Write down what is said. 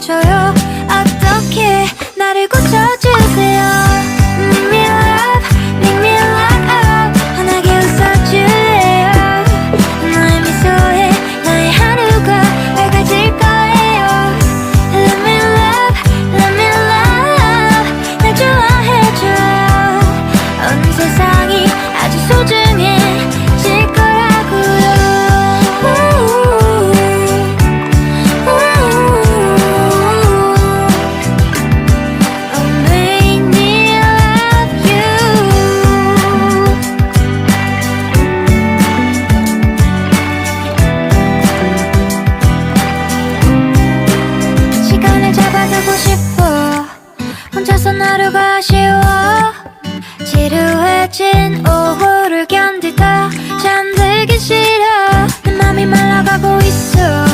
해줘요. 어떻게 나를 고쳐주세요. Make me love, make me love. 환하게 웃어줄래요. 너의 미소에 나의 하루가 밝아질 거예요. Let me love, let me love. 날 좋아해줘요. 온 세상이 아주 소중해질 거라고요. 시간을 잡아두고 싶어. 혼자선 하루가 아쉬워. 지루해진 오후를 견디다 잠들기 싫어. 내 맘이 말라가고 있어.